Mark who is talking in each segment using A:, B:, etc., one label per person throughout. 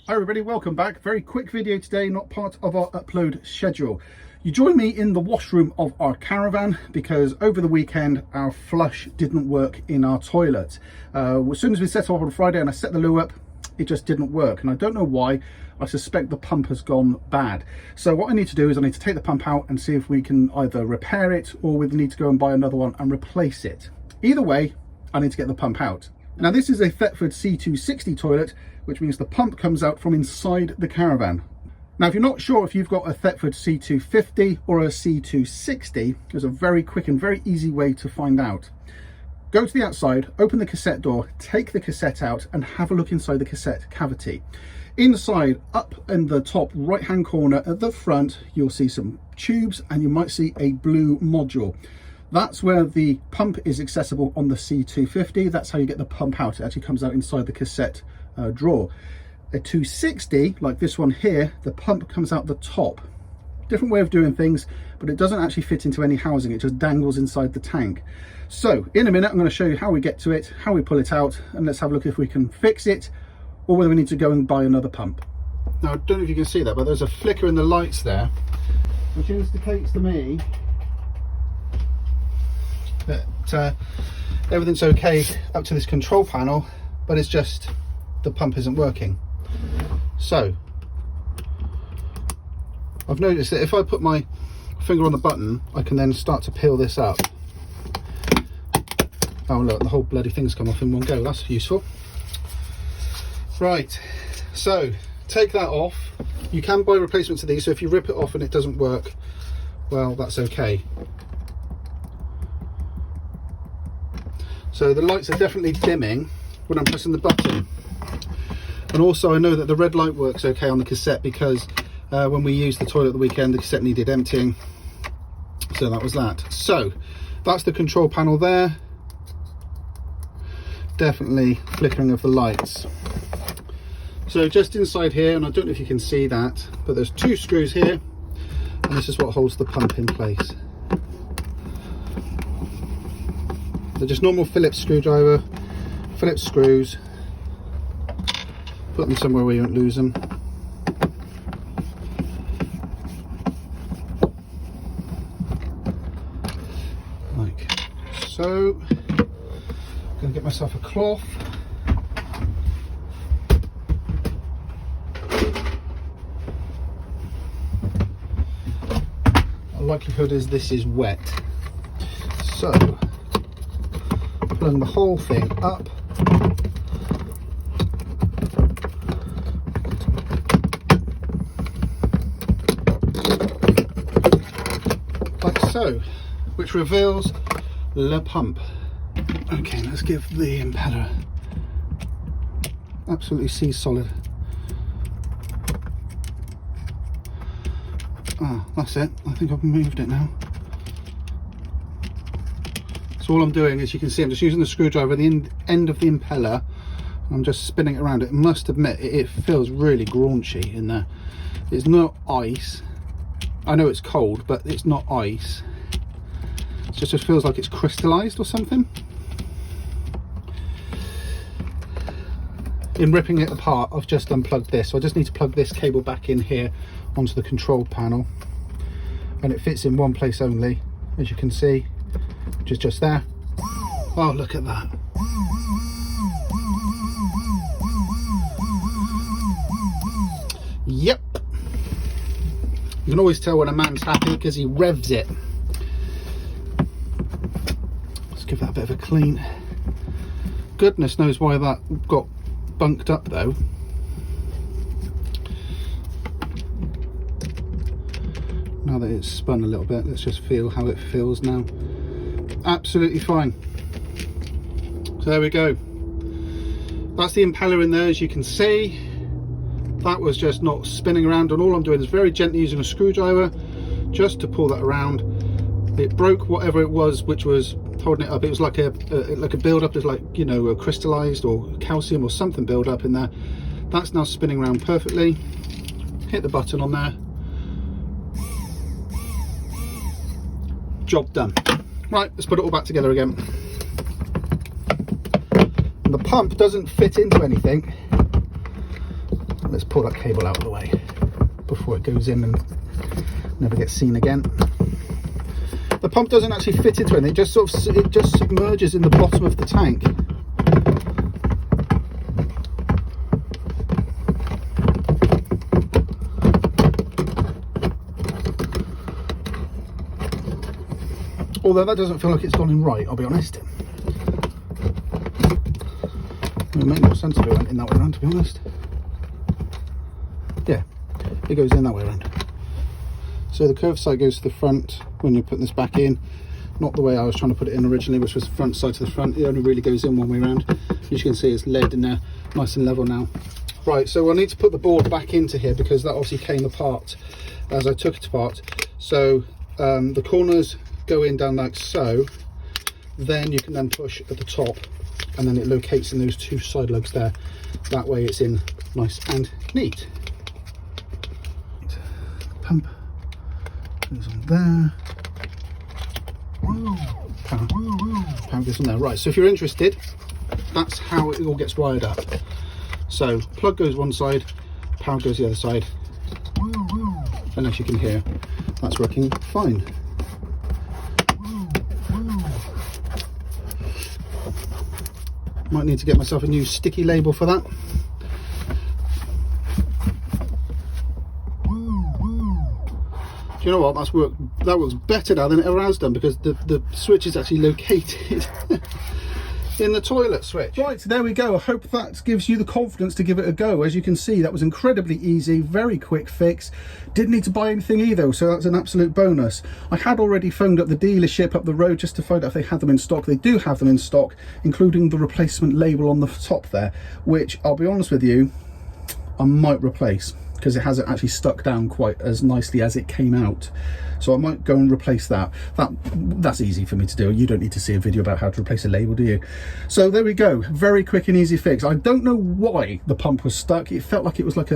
A: Hi everybody, welcome back. Very quick video today, not part of our upload schedule. You join me in the washroom of our caravan because over the weekend our flush didn't work in our toilet. As soon as we set off on Friday and I set the loo up, it just didn't work, and I don't know why. I suspect the pump has gone bad. So what I need to do is I need to take the pump out and see if we can either repair it or we need to go and buy another one and replace it. Either way, I need to get the pump out. Now this is a Thetford C260 toilet, which means the pump comes out from inside the caravan. Now if you're not sure if you've got a Thetford C250 or a C260, there's a very quick and very easy way to find out. Go to the outside, open the cassette door, take the cassette out and have a look inside the cassette cavity. Inside, up in the top right hand corner at the front, you'll see some tubes and you might see a blue module. That's where the pump is accessible on the C250. That's how you get the pump out. It actually comes out inside the cassette drawer. A 260, like this one here, the pump comes out the top. Different way of doing things, but it doesn't actually fit into any housing. It just dangles inside the tank. So in a minute, I'm going to show you how we get to it, how we pull it out, and let's have a look if we can fix it or whether we need to go and buy another pump. Now, I don't know if you can see that, but there's a flicker in the lights there, which indicates to me that everything's okay up to this control panel, but it's just the pump isn't working. So I've noticed that if I put my finger on the button, I can then start to peel this up. Oh look, the whole bloody thing's come off in one go. That's useful. Right, so take that off. You can buy replacements of these, so if you rip it off and it doesn't work, well, that's okay. So the lights are definitely dimming when I'm pressing the button. And also I know that the red light works okay on the cassette because when we used the toilet the weekend, the cassette needed emptying. So that was that. So that's the control panel there. Definitely flickering of the lights. So just inside here, and I don't know if you can see that, but there's two screws here, and this is what holds the pump in place. They're just normal Phillips screwdriver, Phillips screws. Put them somewhere where you won't lose them. Like so. I'm going to get myself a cloth. The likelihood is this is wet. So, plug the whole thing up. Like so, which reveals the pump. Okay, let's give the impeller absolutely sea solid. Ah, that's it. I think I've moved it now. So all I'm doing, as you can see, I'm just using the screwdriver at the end of the impeller. I'm just spinning it around. It must admit, it feels really graunchy in there. It's not ice. I know it's cold, but it's not ice. It just feels like it's crystallized or something. In ripping it apart, I've just unplugged this, so I just need to plug this cable back in here onto the control panel, and it fits in one place only, as you can see, which is just there. Oh, look at that. Yep, you can always tell when a man's happy because he revs it. Let's give that a bit of a clean. Goodness knows why that got bunked up though. Now that it's spun a little bit, let's just feel how it feels now. Absolutely fine. So there we go. That's the impeller in there, as you can see. That was just not spinning around, and all I'm doing is very gently using a screwdriver just to pull that around. It broke whatever it was which was holding it up. It was like a build up, it's like, you know, a crystallized or calcium or something build up in there. That's now spinning around perfectly. Hit the button on there. Job done. Right, let's put it all back together again. And the pump doesn't fit into anything. Let's pull that cable out of the way before it goes in and never gets seen again. The pump doesn't actually fit into anything, it just submerges in the bottom of the tank. Although that doesn't feel like it's gone in right, I'll be honest. It would make more sense if it went in that way around, to be honest. Yeah, it goes in that way around. So the curved side goes to the front when you're putting this back in, not the way I was trying to put it in originally, which was the front side to the front. It only really goes in one way around. As you can see, it's laid in there nice and level now. Right, so we'll need to put the board back into here because that obviously came apart as I took it apart. So the corners go in down like so, then you can then push at the top and then it locates in those two side lugs there. That way it's in nice and neat. Pump goes on there. Power goes on there. Right, so if you're interested, that's how it all gets wired up. So plug goes one side, power goes the other side, and as you can hear, that's working fine. Might need to get myself a new sticky label for that. Do you know what? That works better now than it ever has done because the switch is actually located in the toilet switch. Right, so there we go. I hope that gives you the confidence to give it a go. As you can see, that was incredibly easy, very quick fix. Didn't need to buy anything either, so that's an absolute bonus. I had already phoned up the dealership up the road just to find out if they had them in stock. They do have them in stock, including the replacement label on the top there, which I'll be honest with you, I might replace because it hasn't actually stuck down quite as nicely as it came out. So I might go and replace that. That's easy for me to do. You don't need to see a video about how to replace a label, do you? So there we go. Very quick and easy fix. I don't know why the pump was stuck. It felt like it was like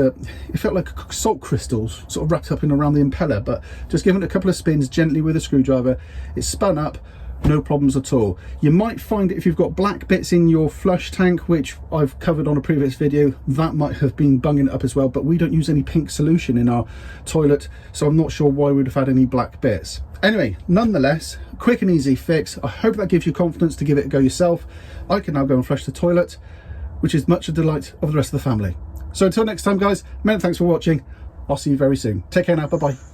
A: salt crystals sort of wrapped up in around the impeller, but just giving it a couple of spins gently with a screwdriver, it spun up. No problems at all. You might find it if you've got black bits in your flush tank, which I've covered on a previous video, that might have been bunging it up as well, but we don't use any pink solution in our toilet, so I'm not sure why we'd have had any black bits. Anyway, nonetheless, quick and easy fix. I hope that gives you confidence to give it a go yourself. I can now go and flush the toilet, which is much a delight of the rest of the family. So until next time, guys, many thanks for watching. I'll see you very soon. Take care now. Bye-bye.